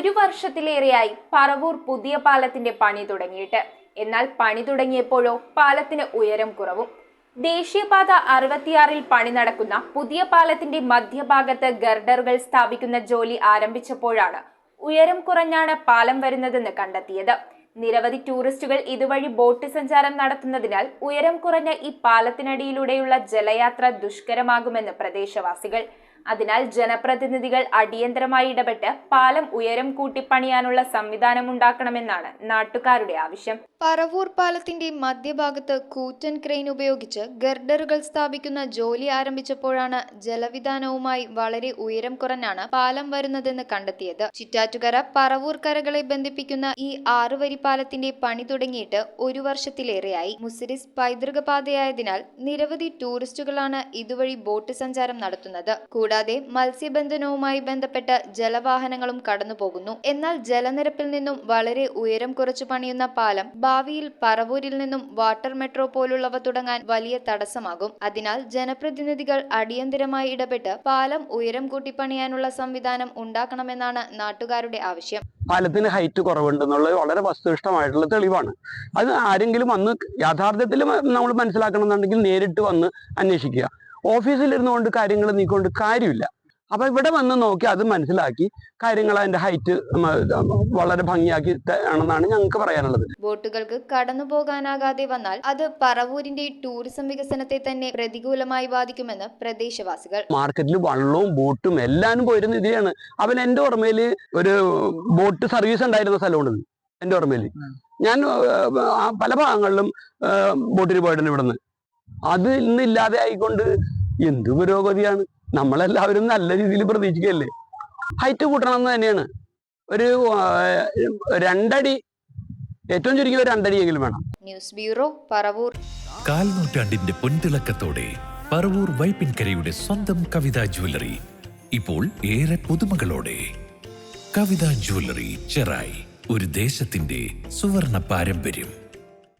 ഒരു വർഷത്തിലേറെയായി പറവൂർ പുതിയ പാലത്തിന്റെ പണി തുടങ്ങിയിട്ട്. എന്നാൽ പണി തുടങ്ങിയപ്പോഴോ പാലത്തിന് ഉയരം കുറവും. ദേശീയപാത 66-ൽ പണി നടക്കുന്ന പുതിയ പാലത്തിന്റെ മധ്യഭാഗത്ത് ഗർഡറുകൾ സ്ഥാപിക്കുന്ന ജോലി ആരംഭിച്ചപ്പോഴാണ് ഉയരം കുറഞ്ഞാണ് പാലം വരുന്നതെന്ന് കണ്ടെത്തിയത്. നിരവധി ടൂറിസ്റ്റുകൾ ഇതുവഴി ബോട്ട് സഞ്ചാരം നടത്തുന്നതിനാൽ ഉയരം കുറഞ്ഞ ഈ പാലത്തിനടിയിലൂടെയുള്ള ജലയാത്ര ദുഷ്കരമാകുമെന്ന് പ്രദേശവാസികൾ. അതിനാൽ ജനപ്രതിനിധികൾ അടിയന്തരമായി ഇടപെട്ട് പാലം ഉയരം കൂട്ടിപ്പണിയാനുള്ള സംവിധാനം ഉണ്ടാക്കണമെന്നാണ് നാട്ടുകാരുടെ ആവശ്യം. പറവൂർ പാലത്തിന്റെ മധ്യഭാഗത്ത് കൂറ്റൻ ക്രെയിൻ ഉപയോഗിച്ച് ഗർഡറുകൾ സ്ഥാപിക്കുന്ന ജോലി ആരംഭിച്ചപ്പോഴാണ് ജലവിധാനവുമായി വളരെ ഉയരം കുറഞ്ഞാണ് പാലം വരുന്നതെന്ന് കണ്ടെത്തിയത്. ചിറ്റാറ്റുകര പറവൂർ കരകളെ ബന്ധിപ്പിക്കുന്ന ഈ 6 വരി പാലത്തിന്റെ പണി തുടങ്ങിയിട്ട് ഒരു വർഷത്തിലേറെയായി. മുസിരിസ് പൈതൃക പാതയായതിനാൽ നിരവധി ടൂറിസ്റ്റുകളാണ് ഇതുവഴി ബോട്ട് സഞ്ചാരം നടത്തുന്നത്. കൂടാതെ മത്സ്യബന്ധനവുമായി ബന്ധപ്പെട്ട ജലവാഹനങ്ങളും കടന്നുപോകുന്നു. എന്നാൽ ജലനിരപ്പിൽ നിന്നും വളരെ ഉയരം കുറച്ചു പണിയുന്ന പാലം ഭാവിയിൽ പറവൂരിൽ നിന്നും വാട്ടർ മെട്രോ പോലുള്ളവ തുടങ്ങാൻ വലിയ തടസ്സമാകും. അതിനാൽ ജനപ്രതിനിധികൾ അടിയന്തരമായി ഇടപെട്ട് പാലം ഉയരം കൂട്ടിപ്പണിയാനുള്ള സംവിധാനം ഉണ്ടാക്കണമെന്നാണ് നാട്ടുകാരുടെ ആവശ്യം. പാലത്തിന് ഹൈറ്റ് കുറവുണ്ടെന്നുള്ളത് വളരെ വസ്തുനിഷ്ഠമായിട്ടുള്ള തെളിവാണ്. അത് ആരെങ്കിലും വന്ന് യാഥാർത്ഥ്യത്തിൽ നമ്മൾ മനസ്സിലാക്കണമെന്നുണ്ടെങ്കിൽ നേരിട്ട് വന്ന് അന്വേഷിക്കുക. ഓഫീസിലിരുന്നു കൊണ്ട് കാര്യങ്ങൾ നീക്കൊണ്ട് കാര്യമില്ല. അപ്പൊ ഇവിടെ വന്ന് നോക്കി അത് മനസ്സിലാക്കി കാര്യങ്ങൾ അതിന്റെ ഹൈറ്റ് വളരെ ഭംഗിയാക്കി ആണെന്നാണ് ഞങ്ങൾക്ക് പറയാനുള്ളത്. ബോട്ടുകൾക്ക് കടന്നു പോകാനാകാതെ വന്നാൽ അത് പറവൂരിന്റെ ടൂറിസം വികസനത്തെ തന്നെ പ്രതികൂലമായി ബാധിക്കുമെന്ന് പ്രദേശവാസികൾ. മാർക്കറ്റിൽ വള്ളവും ബോട്ടും എല്ലാരും പോയിരുന്ന ഇതിലാണ്. അവൻ എന്റെ ഓർമ്മയില് ഒരു ബോട്ട് സർവീസ് ഉണ്ടായിരുന്ന സ്ഥലമുണ്ട് എന്റെ ഓർമ്മയില്. ഞാൻ പല ഭാഗങ്ങളിലും ബോട്ടിന് പോയിട്ടുണ്ട് ഇവിടുന്ന്. അത് ഇന്നില്ലാതെ ആയിക്കൊണ്ട് എന്ത് പുരോഗതിയാണ്. നമ്മളെല്ലാവരും നല്ല രീതിയിൽ പ്രതീക്ഷിക്കല്ലേ. ഹൈറ്റ് കൂട്ടണം എന്ന് തന്നെയാണ്. ഒരു 2 അടി, ഏറ്റവും ചുരുങ്ങിയ ഒരു 2 അടിയെങ്കിലും വേണം. News bureau, Paravur. കാൽനൂറ്റാണ്ടിന്റെ പൊൻതിളക്കത്തോടെ പറവൂർ വൈപ്പിൻകരയുടെ സ്വന്തം കവിത ജ്വല്ലറി ഇപ്പോൾ ഏറെ പുതുമകളോടെ. കവിത ജ്വല്ലറി ചെറായി, ഒരു ദേശത്തിന്റെ സുവർണ പാരമ്പര്യം.